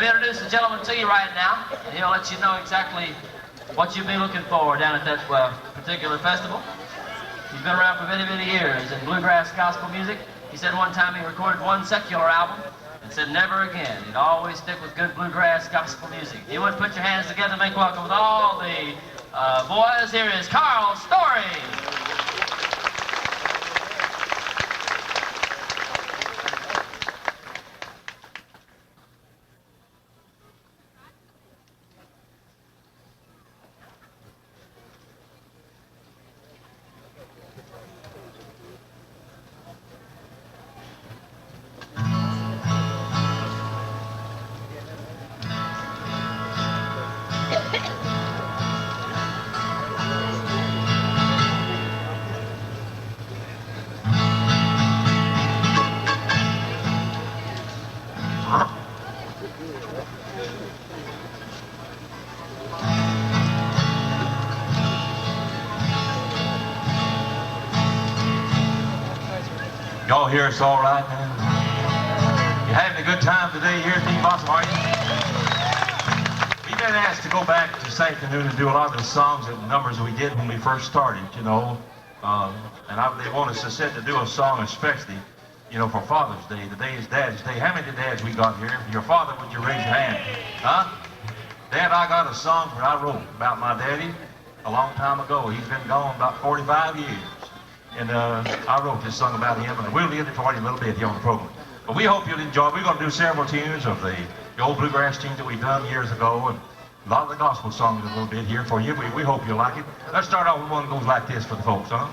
me introduce the gentleman to you right now, and he'll let you know exactly what you'll be looking for down at that particular festival. He's been around for many, many years in bluegrass gospel music. He said one time he recorded one secular album and said never again. He'd always stick with good bluegrass gospel music. You would put your hands together and make welcome with all the boys. Here is Carl Story. Y'all hear us all right now? You having a good time today here at Beanblossom, are you? We've been asked to go back this afternoon and do a lot of the songs and numbers we did when we first started, you know. They want us to sit to do a song especially, you know, for Father's Day. Today is Dad's Day. How many dads we got here? Your father, would you raise your hand? Huh? Dad, I got a song that I wrote about my daddy a long time ago. He's been gone about 45 years. And I wrote this song about him, and we'll get it for you a little bit here on the program. But we hope you'll enjoy it. We're going to do several tunes of the old bluegrass tunes that we've done years ago, and a lot of the gospel songs a little bit here for you. We hope you'll like it. Let's start off with one that goes like this for the folks, huh?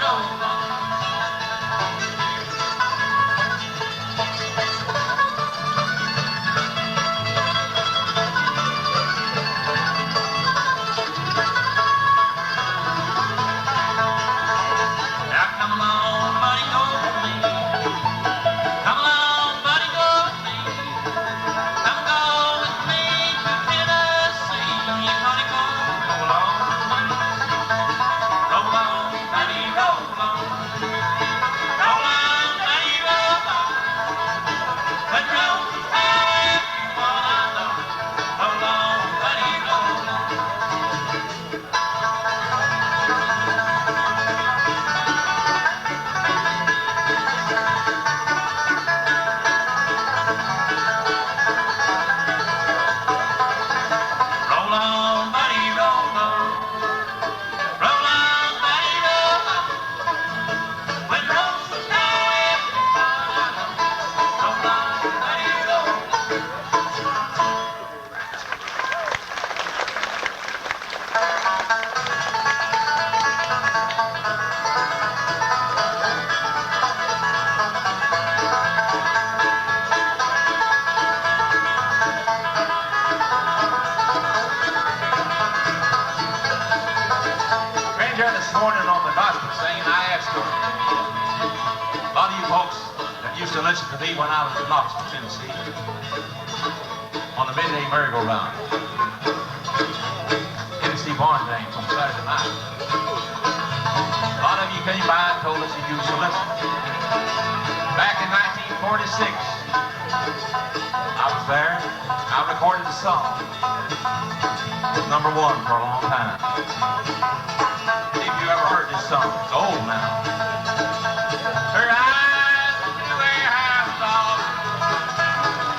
roll on. Now come along, buddy, go with me. Come along, buddy, go with me. Come go with me to Tennessee. Honey, go roll on, buddy. Roll on, buddy, roll on. Roll on, buddy, roll on. But roll time if you wanna know. Roll on, buddy, roll on. Roll on, buddy, roll on. Roll on, buddy, roll on. When roll's the time, if you wanna know. Roll on, buddy, roll on. Stranger this morning on the gospel singing, I asked her, a lot of you folks that used to listen to me when I was in Knoxville, Tennessee, on the midday merry-go-round, Tennessee barn games on Saturday night. A lot of you came by and told us you used to listen. Back in 1946, I was there. I recorded a song. It was #1 for a long time. If you ever heard this song, it's old now. Her eyes knew a half dog.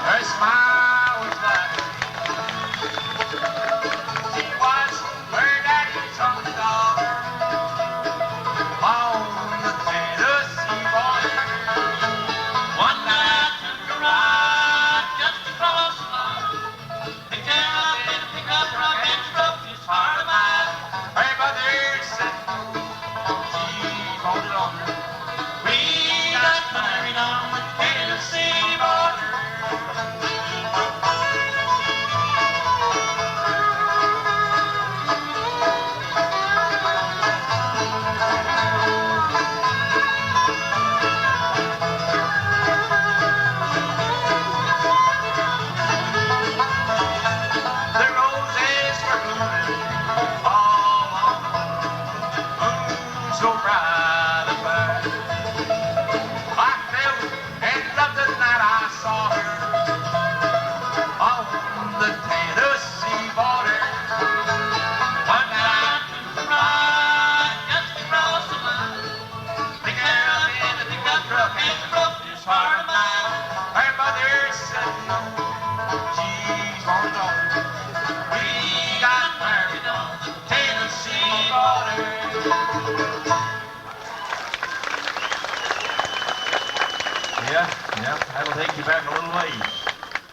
Her smile was like she was her daddy's own daughter. On the Tennessee border, one night I took a ride just across the line. Picked up in a pickup truck and drove just far to mile. Her mother said, she's holding on. We got married on the Tennessee border. The roses were blooming all on the moon so bright and bright. I felt and loved the night I saw her on the Tennessee border. One night I took a ride just across the line. Picked her up in a pickup truck and drove just far a mile. Her mother said no, she's holding on. We got married on the Tennessee border. Yeah, that'll take you back a little ways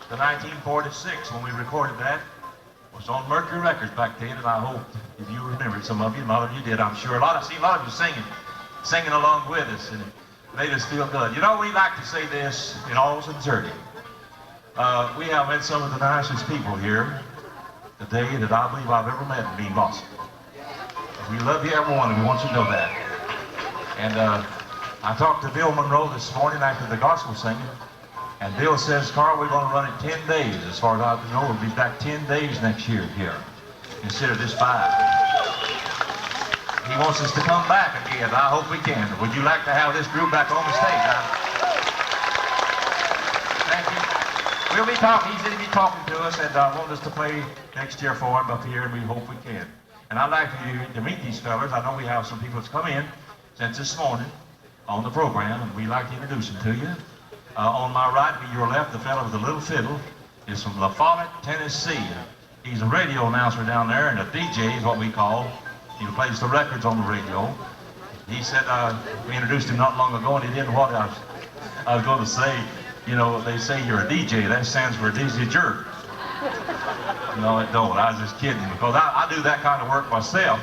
to 1946 when we recorded that. It was on Mercury Records back then, and I hope if you remember, some of you, a lot of you did, I'm sure. I see a lot of you singing along with us, and it made us feel good. You know, we like to say this in all sincerity. We have met some of the nicest people here today that I believe I've ever met in Beanblossom. We love you, every one of you. We want you to know that. And I talked to Bill Monroe this morning after the gospel singing, and Bill says, Carl, we're going to run it 10 days. As far as I know, we'll be back 10 days next year here, instead of just 5. He wants us to come back again. I hope we can. Would you like to have this group back on the stage? Thank you. We'll be talking. He's going to be talking to us, and want us to play next year for him up here, and we hope we can. And I'd like you to meet these fellas. I know we have some people that's come in since this morning on the program, and we'd like to introduce them to you. On my right, to your left, the fellow with the little fiddle is from La Follette, Tennessee. He's a radio announcer down there, and a DJ is what we call. He plays the records on the radio. He said, we introduced him not long ago, and he didn't know what I was going to say. You know, they say you're a DJ. That stands for a dizzy jerk. No, it don't. I was just kidding because I do that kind of work myself.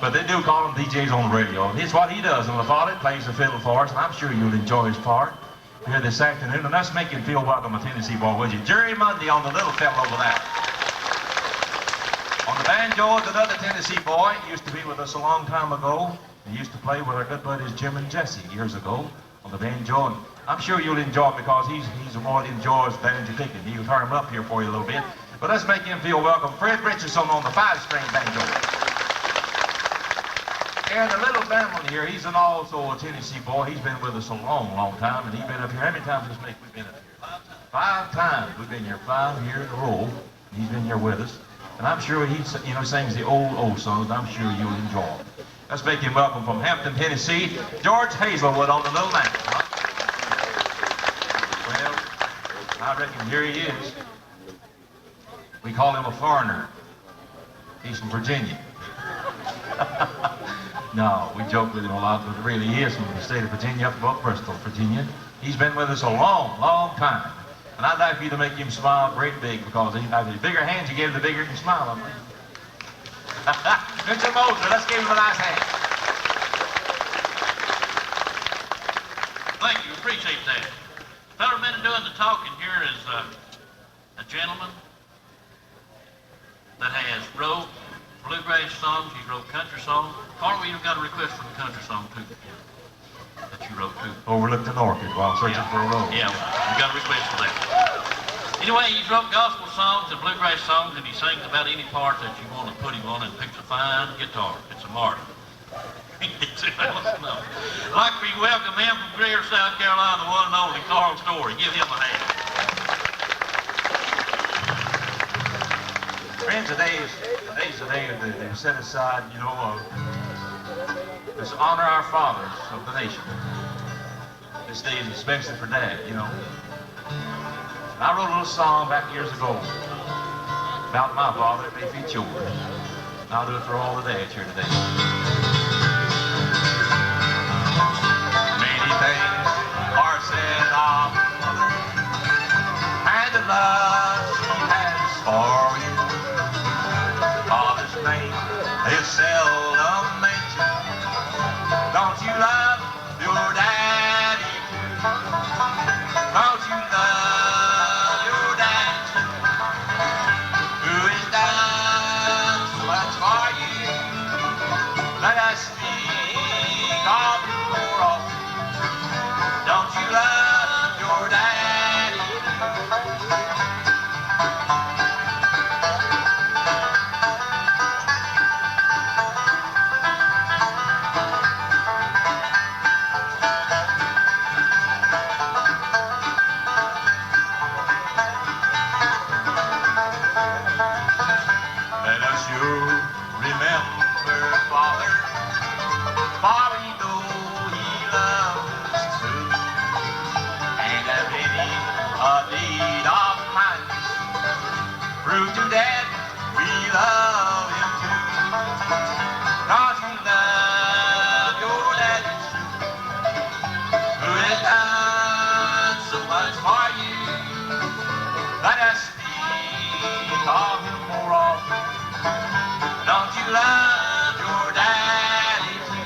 But they do call him DJs on the radio. And it's what he does. And LaFawnduh plays the fiddle for us, and I'm sure you'll enjoy his part here this afternoon. And let's make him feel welcome, a Tennessee boy, would you? Jerry Mundy on the little fellow over there. On the banjo is another Tennessee boy. He used to be with us a long time ago. He used to play with our good buddies Jim and Jesse years ago on the banjo. And I'm sure you'll enjoy it because he's the one that enjoys banjo picking. He'll turn him up here for you a little bit. But let's make him feel welcome. Fred Richardson on the 5-string banjo. And the little Beanblossom here, he's also a Tennessee boy. He's been with us a long, long time. And he's been up here. How many times this week we've been up here? 5 times. We've been here 5 years in a row. He's been here with us. And I'm sure he sings the old songs. I'm sure you'll enjoy them. Let's make him welcome from Hampton, Tennessee, George Hazelwood on the little man. Well, I reckon here he is. We call him a foreigner. He's from Virginia. No, we joke with him a lot, but really he is from the state of Virginia, up above Bristol, Virginia. He's been with us a long, long time. And I'd like for you to make him smile great big because the bigger hands you give, the bigger he can smile, I believe. Mr. Moser, let's give him a nice hand. Thank you, appreciate that. The fellow been doing the talking here is a gentleman that has wrote bluegrass songs, he wrote country songs. Carl, you've got a request for the country song too, that you wrote too. Overlooked an orchid while searching for a rose. Yeah, you got a request for that. Anyway, he's wrote gospel songs and bluegrass songs, and he sings about any part that you want to put him on, and picks a fine guitar. It's a martyr. I'd like for you to welcome him from Greer, South Carolina, the one and only Carl Story. Give him a hand. Friends, today's the day that they set aside, to honor our fathers of the nation. This day is especially for Dad, I wrote a little song back years ago about my father. It may fit yours. I'll do it for all the dads here today. Many things are said of mother and the love she has for you. Father's name is seldom mentioned. Don't you love your daddy too? Don't you love let us speak of you more often. Don't you love your daddy? Let us remember Father, for we know he loved us too, and if any deed of kindness prove to Dad, we love him too. Cause we love your daddy who has done so much for you. Let us speak of him more often. Don't you love your daddy too?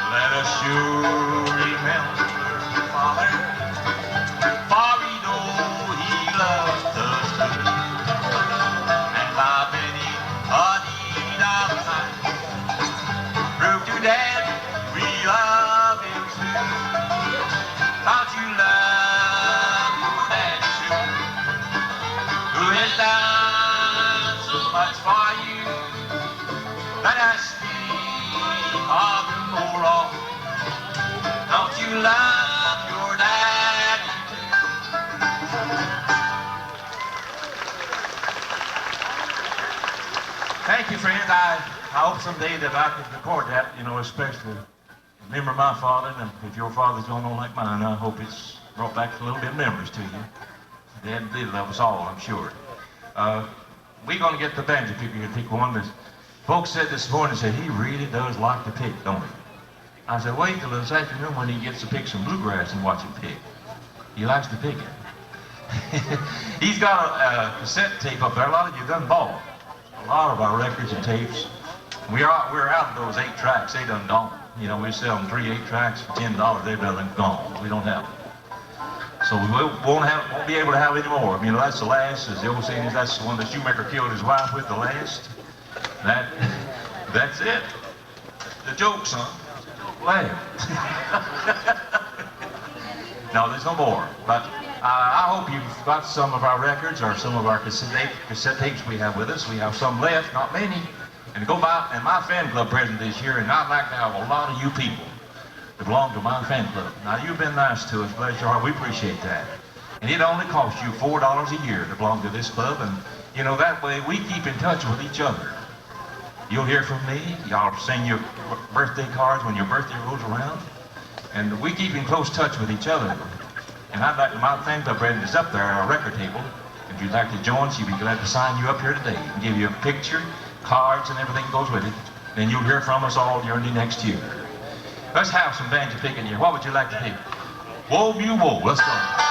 Let us sure remember Father, for we know he loves us too. And by many a deed of kindness, prove to Dad we love him too. Don't you love your dad too, who has done so much for you? Let us speak of him more often. Don't you love your daddy too? Thank you, friends. I hope someday that I can record that, especially remember my father, and if your father's going on like mine, I hope it's brought back a little bit of memories to you. Dad did love us all, I'm sure. We're going to get the banjo picker here to pick one. But folks said this morning, said he really does like to pick, don't he? I said, wait till this afternoon when he gets to pick some bluegrass and watch him pick. He likes to pick it. He's got a cassette tape up there. A lot of you done bought a lot of our records and tapes. We're out of those 8 tracks. They done gone. You know, we sell them 3 8-tracks for $10. They've done gone. We don't have them. So we won't be able to have any more. You know, that's the last, as the old saying is, that's the one the shoemaker killed his wife with, the last. That's it. The joke, son. Laugh. No, there's no more. But I hope you've got some of our records or some of our cassette tapes we have with us. We have some left, not many. And go by, and my fan club president this year, and I'd like to have a lot of you people that belong to my fan club. Now, you've been nice to us, bless your heart, we appreciate that. And it only costs you $4 a year to belong to this club, and, you know, that way we keep in touch with each other. You'll hear from me, y'all send your birthday cards when your birthday rolls around, and we keep in close touch with each other. And I'd like, my fan club president is up there at our record table. If you'd like to join, she'd be glad to sign you up here today and give you a picture, cards, and everything goes with it. Then you'll hear from us all during the next year. Let's have some banjo picking here. What would you like to pick? Whoa, you whoa. Let's go.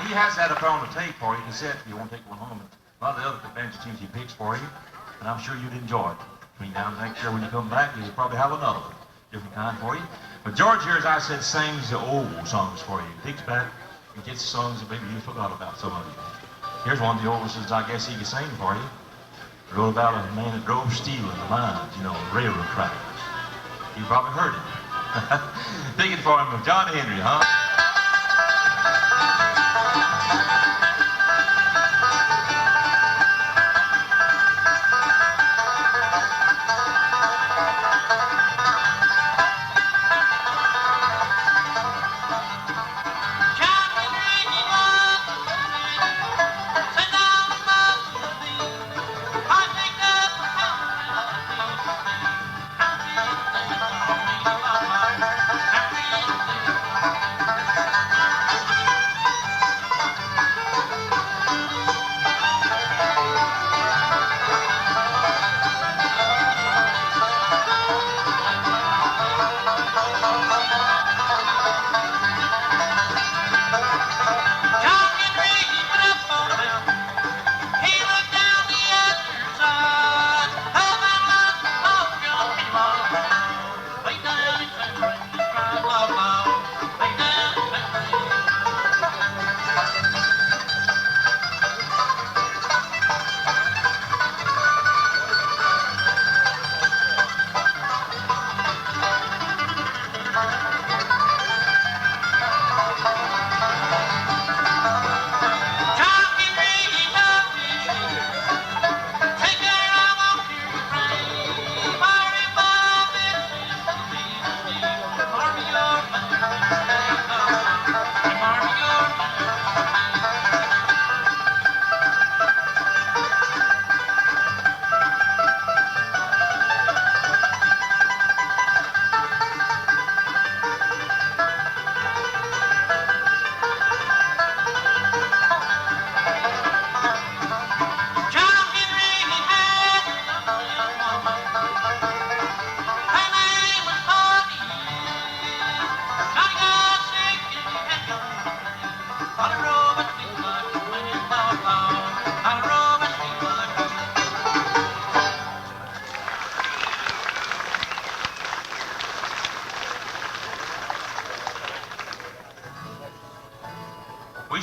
He has that up on the tape for you. He said if you want to take one home. A lot of the other banjo tunes he picks for you, and I'm sure you'd enjoy it. Between now and next year when you come back, you'll probably have another one, different kind for you. But George here, as I said, sings the old songs for you. He picks back and gets songs that maybe you forgot about, some of you. Here's one of the oldest I guess he can sing for you. He wrote about a man that drove steel in the mines, you know, railroad tracks. You probably heard it. Dig it for him with John Henry, huh?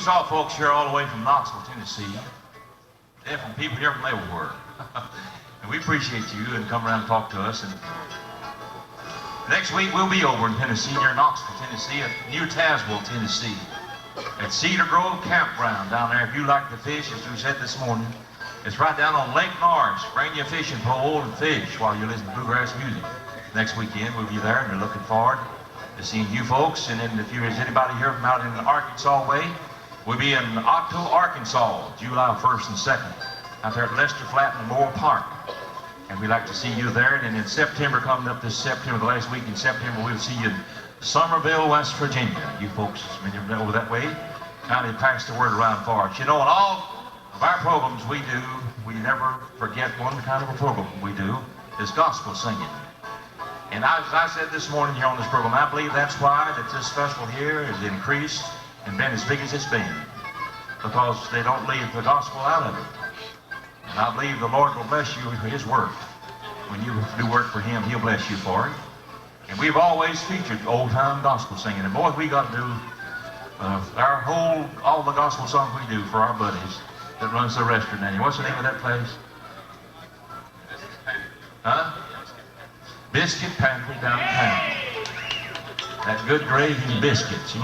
saw folks here all the way from Knoxville, Tennessee. Different people here from everywhere. And we appreciate you and come around and talk to us. And next week we'll be over in Tennessee, near Knoxville, Tennessee, at New Tazewell, Tennessee, at Cedar Grove Campground down there. If you like to fish, as we said this morning, it's right down on Lake Norris. Bring your fishing pole and fish while you listen to bluegrass music. Next weekend we'll be there, and we're looking forward to seeing you folks. And then if there's anybody here from out in the Arkansas way, we'll be in Octo, Arkansas, July 1st and 2nd, out there at Lester Flat and Memorial Park. And we'd like to see you there. And then in September, coming up this September, the last week in September, we'll see you in Somerville, West Virginia. You folks, when you're over that way, kind of pass the word around for us. You know, in all of our programs we do, we never forget one kind of a program we do, is gospel singing. And as I said this morning here on this program, I believe that's why that this festival here has increased and been as big as it's been, because they don't leave the gospel out of it. And I believe the Lord will bless you for His work. When you do work for Him, He'll bless you for it. And we've always featured old-time gospel singing. And boy, we got to do all the gospel songs we do for our buddies that runs the restaurant down here. What's the name of that place? Huh? Biscuit Pantry downtown. That good gravy and biscuits.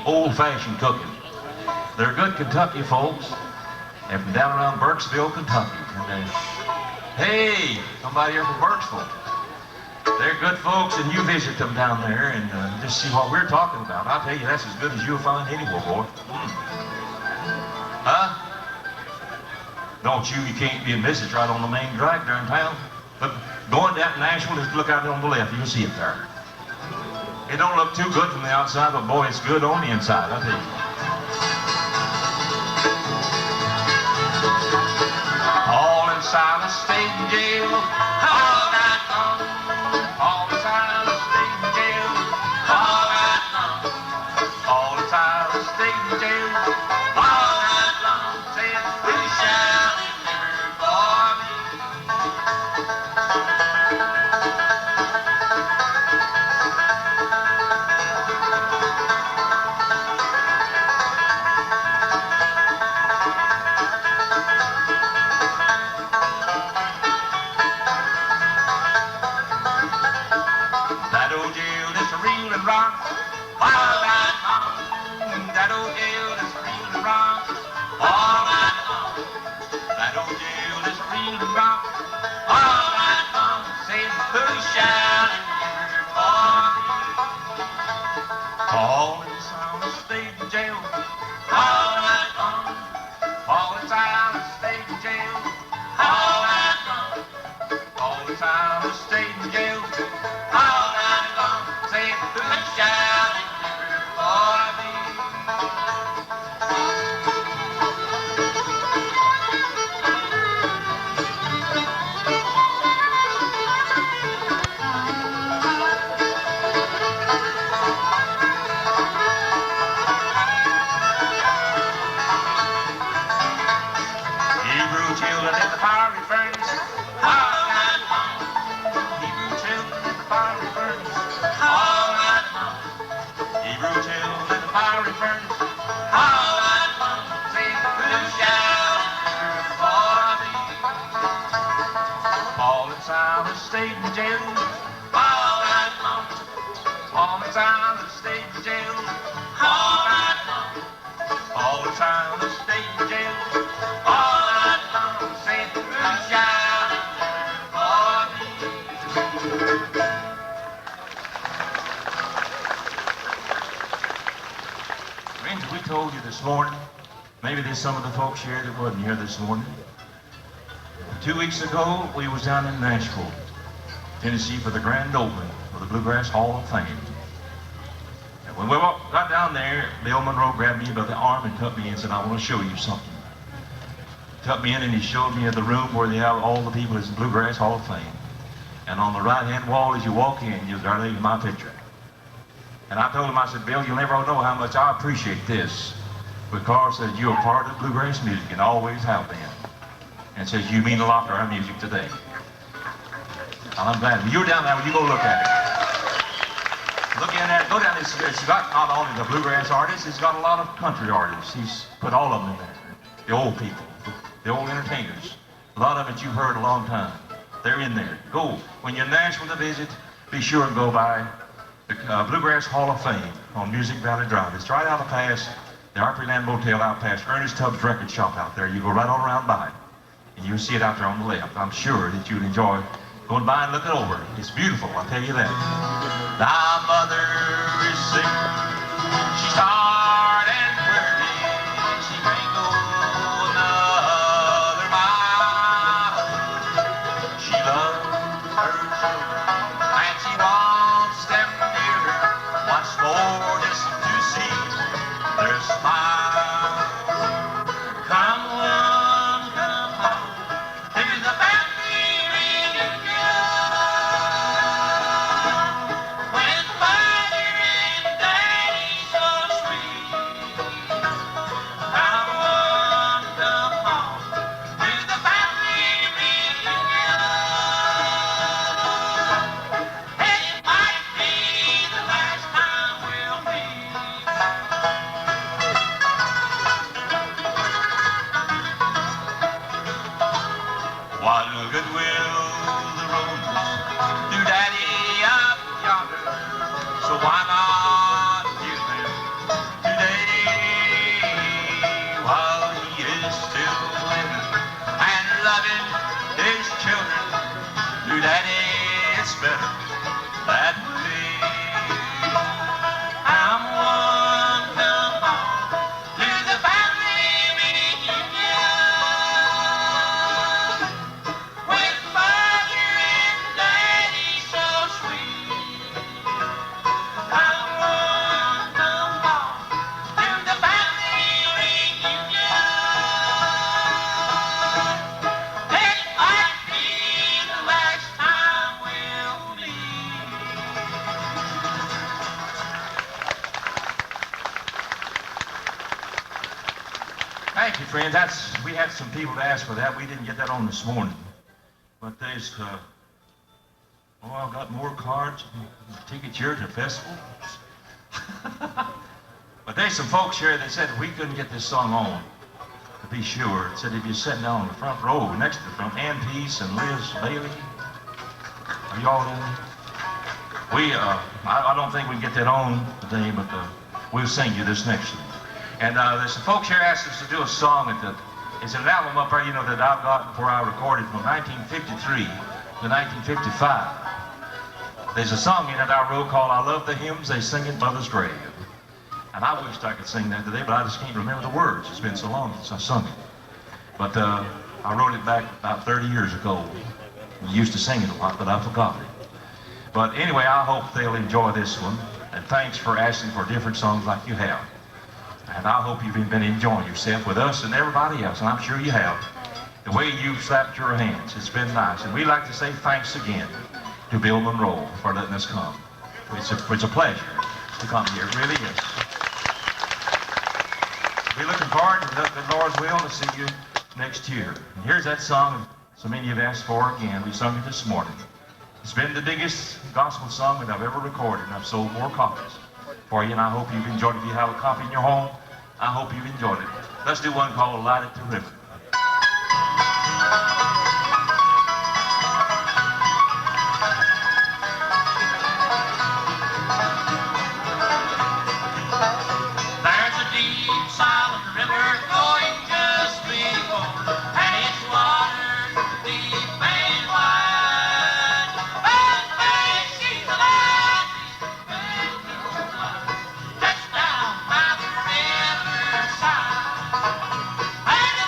Old-fashioned cooking. They're good Kentucky folks. They're from down around Burkesville, Kentucky. And hey, somebody here from Burkesville. They're good folks, and you visit them down there and just see what we're talking about. I'll tell you, that's as good as you'll find anywhere, boy. Huh? Don't you can't be a miss. It's right on the main drag there in town. But going down to Nashville, just look out on the left, you'll see it there. It don't look too good from the outside, but boy, it's good on the inside, I tell you. All inside the state jail, all night long. All inside the state jail, all night long. All inside the state jail, all night long. Saying, who shall deliver for me? That old jail is real and rock, all night long. That old jail is real and rock, all night long. That old jail is real and rock, all night long. Saying, who shall deliver for me? All inside the state jail, all night long. All inside the state jail, all night long. All inside the state jail, all night long. Saying, who shall deliver for me? Hebrew children in the fiery furnace, all night long. Hebrew children in the fiery furnace, all night long. Hebrew children in the fiery furnace, all night long. Saying, who shall deliver for me? All inside the state jail, all night long. All inside the state jail, all night long. All inside the state jail, all night long. Saying, who shall deliver for me? Friends, we told you this morning, maybe there's some of the folks here that wasn't here this morning. 2 weeks ago, we was down in Nashville, Tennessee for the grand opening of the Bluegrass Hall of Fame. And when we got down there, Bill Monroe grabbed me by the arm and took me in and said, I want to show you something. Took me in and he showed me the room where they have all the people in the Bluegrass Hall of Fame. And on the right-hand wall as you walk in, there lays my picture. And I told him, I said, Bill, you'll never know how much I appreciate this, because you're a part of bluegrass music and always have been. And says, you mean a lot to our music today. And I'm glad. When you're down there, will you go look at it? Look in there, go down. It's got not only the bluegrass artists, it's got a lot of country artists. He's put all of them in there. The old people, the old entertainers. A lot of it you've heard a long time. They're in there. Go. When you're in Nashville to visit, be sure and go by the Bluegrass Hall of Fame on Music Valley Drive. It's right out past the Opryland Motel, out past Ernest Tubbs Record Shop out there. You go right on around by it, and you'll see it out there on the left. I'm sure that you'd enjoy going by and looking over it. It's beautiful, I'll tell you that. Thy mother is sick. She's tired and weary. She can't go another mile. She loves her children, and she wants them near her once more just to see their smile. Come on, come on, to the family reunion. With Mother and Daddy so sweet. Come on, to the family reunion. It might be the last time we'll meet. What good will the roses do Daddy up yonder? So why not give them today while he is still living and loving his children? Do Daddy, it's better that way. Come on, to the family reunion. With Mother and Daddy so sweet. Come on, to the family reunion. It might be the last time we'll meet. Thank you, friends. We had some people to ask for that. We didn't get that on this morning. But there's, I've got more cards, tickets here to the festival. But there's some folks here that said we couldn't get this song on, to be sure. It said if you're sitting down on the front row next to the front, Ann Peace and Liz Bailey, are y'all there? I don't think we can get that on today, but we'll sing you this next one. And there's some folks here asked us to do a song it's an album up there, that I've got before I recorded from 1953 to 1955. There's a song in it I wrote called I Love the Hymns They Sing at Mother's Grave. And I wished I could sing that today, but I just can't remember the words. It's been so long since I sung it. But I wrote it back about 30 years ago. We used to sing it a lot, but I forgot it. But anyway, I hope they'll enjoy this one. And thanks for asking for different songs like you have. And I hope you've been enjoying yourself with us and everybody else, and I'm sure you have. The way you've slapped your hands, it's been nice. And we'd like to say thanks again to Bill Monroe for letting us come. It's a pleasure to come here, it really is. We're looking forward, to the Lord's will, to see you next year. And here's that song so many have asked for again. We sung it this morning. It's been the biggest gospel song that I've ever recorded, and I've sold more copies for you, and I hope you've enjoyed it. If you have a copy in your home, I hope you've enjoyed it. Let's do one called Light It to River. There's a deep, silent river going just before, and its water deep and wide. But they see the light, touch down by the riverside. And the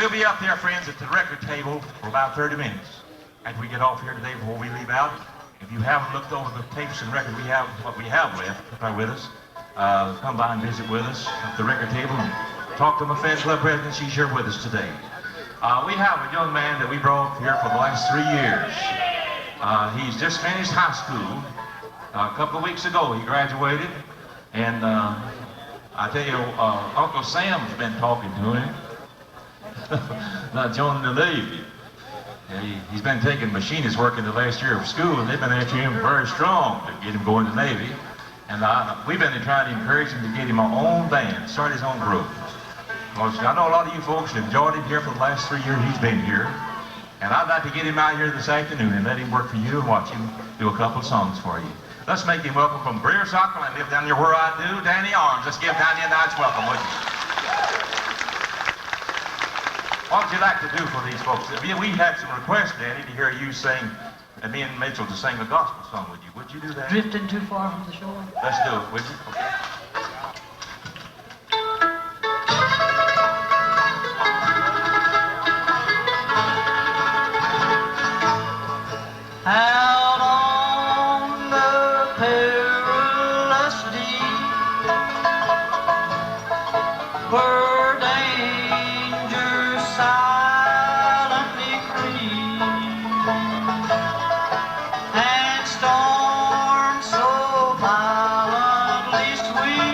we'll be up there, friends, at the record table for about 30 minutes. After we get off here today, before we leave out, if you haven't looked over the tapes and record we have, what we have left, if are with us, come by and visit with us at the record table and talk to my fan club president. She's here with us today. We have a young man that we brought here for the last 3 years. He's just finished high school. A couple of weeks ago, he graduated, and I tell you, Uncle Sam's been talking to him. Not joining the Navy. He's been taking machinist work in the last year of school, and they've been after him very strong to get him going to the Navy. And we've been trying to encourage him to get him our own band, start his own group. Because I know a lot of you folks have enjoyed him here for the last 3 years he's been here. And I'd like to get him out here this afternoon and let him work for you and watch him do a couple of songs for you. Let's make him welcome from Greer, South Carolina. Live down here where I do, Danny Arms. Let's give Danny a nice welcome, would you? What would you like to do for these folks? We had some requests, Danny, to hear you sing, and me and Mitchell to sing a gospel song with you. Would you do that? Drifting too far from the shore. Let's do it, would you? Okay. Out on the perilous deep, where danger silently creeps, and storms so violently sweep,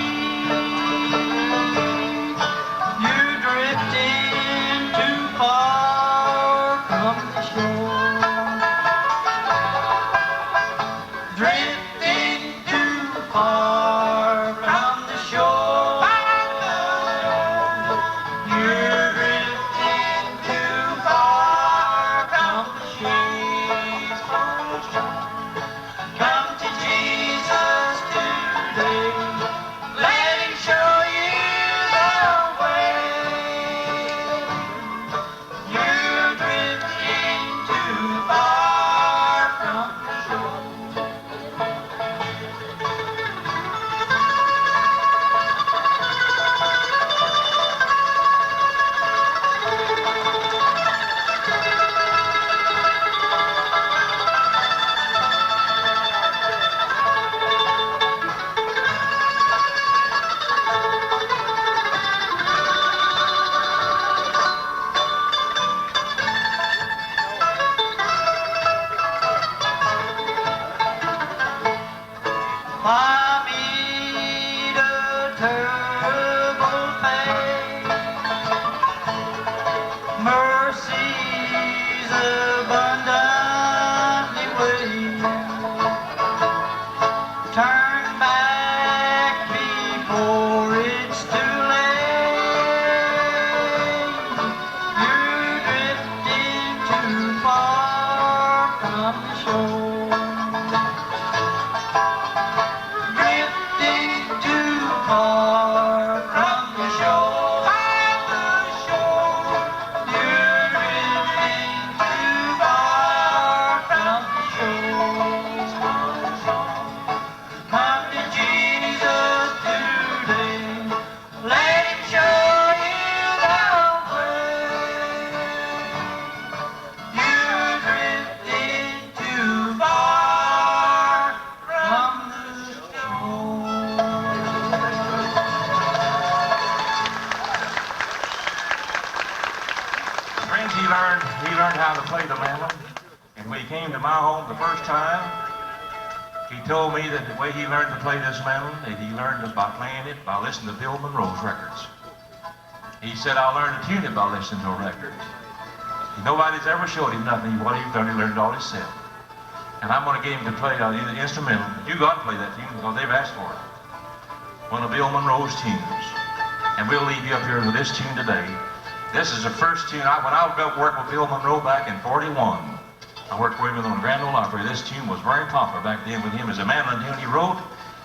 you drifting too far from the shore. Drifting too far from the shore. You're drifting too far from the shore. Come to Jesus today. Let him show you the way. You're drifting too far from the shore. I meet a terrible fate. Mercies abundantly wait. Turn back before it's too late. You're drifting too far from the shore. Drifting too far from the shore. You're drifting too far from the shore. Come to Jesus today. Let him show you the way. You're drifting too far from the shore. Friends, he learned how to play the mandolin. And when he came to my home the first time, he told me that the way he learned to play this mandolin, that he learned it by playing it by listening to Bill Monroe's records. He said, I learned to tune it by listening to records. Nobody's ever showed him nothing. What he's done, he learned it all himself. And I'm going to get him to play the instrumental. You got to play that tune because they've asked for it. One of Bill Monroe's tunes. And we'll leave you up here with this tune today. This is the first tune. When I worked with Bill Monroe back in '41, I worked with him on the Grand Ole Opry. This tune was very popular back then with him as a mandolin tune he wrote.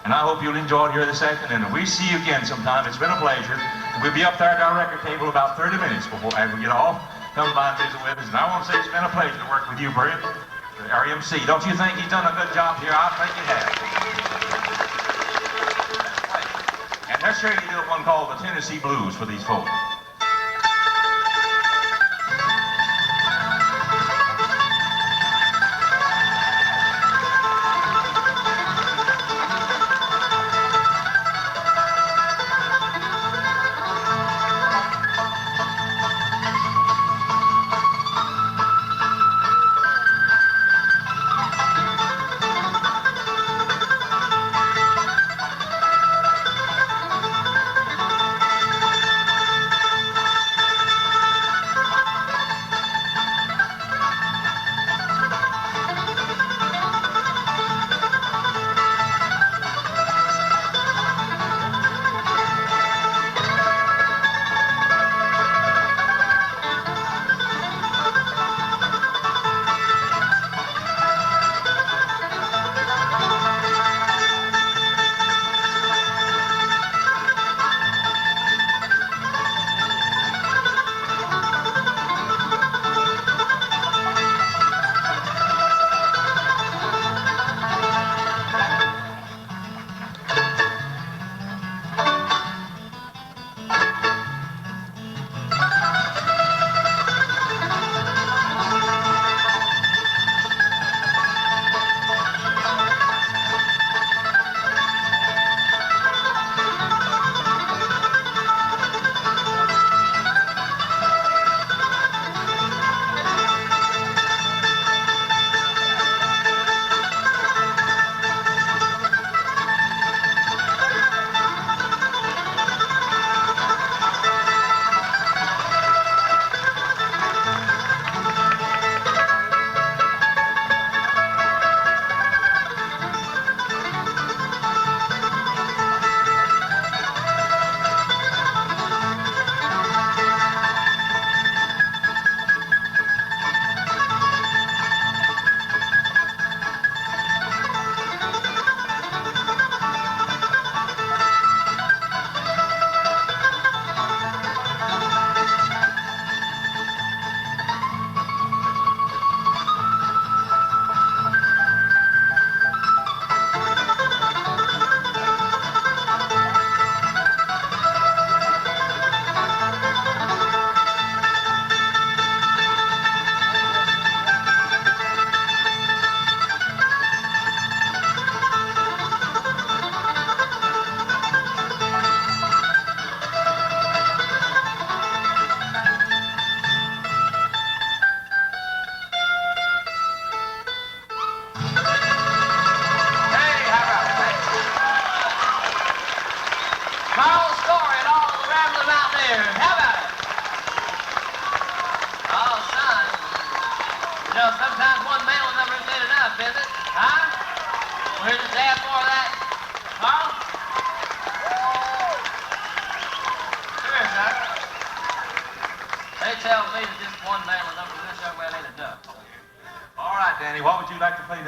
And I hope you'll enjoy it here this afternoon. And we see you again sometime. It's been a pleasure. We'll be up there at our record table about 30 minutes before we get off. Come by and visit with us. And I want to say it's been a pleasure to work with you, Brent, the RMC. Don't you think he's done a good job here? I think he has. And let's hear you do one called the Tennessee Blues for these folks.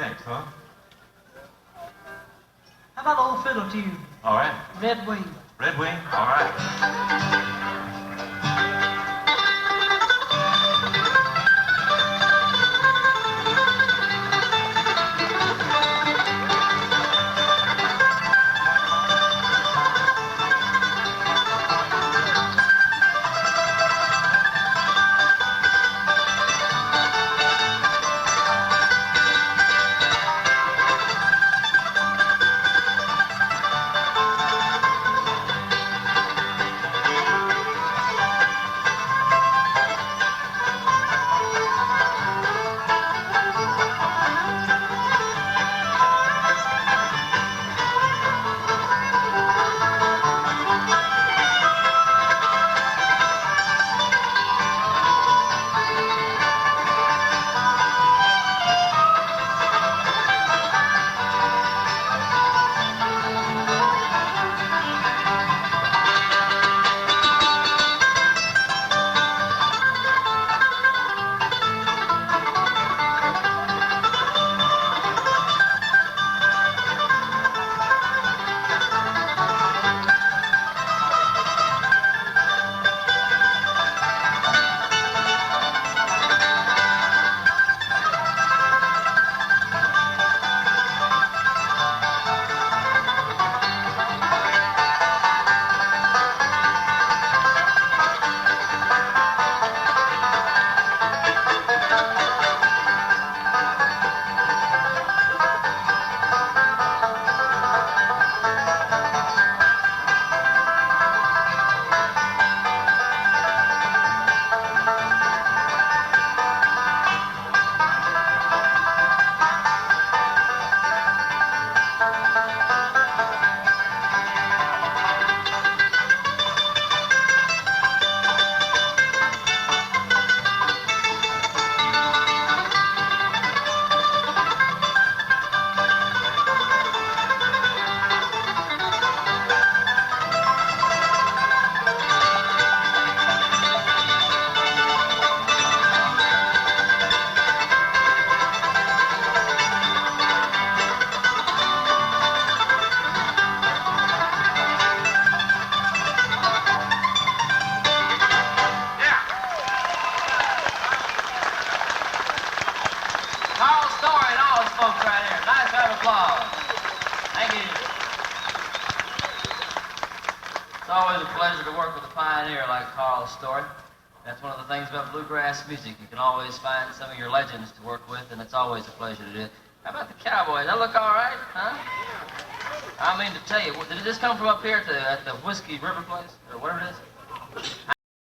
next, huh? How about old fiddle tune? All right. Red Wing. Red Wing? All right. Carl Story and all his folks right here. Nice round of applause. Thank you. It's always a pleasure to work with a pioneer like Carl Story. That's one of the things about bluegrass music. You can always find some of your legends to work with, and it's always a pleasure to do it. How about the Cowboys? That look all right, huh? I mean to tell you, did this come from up here at the Whiskey River place, or whatever it is?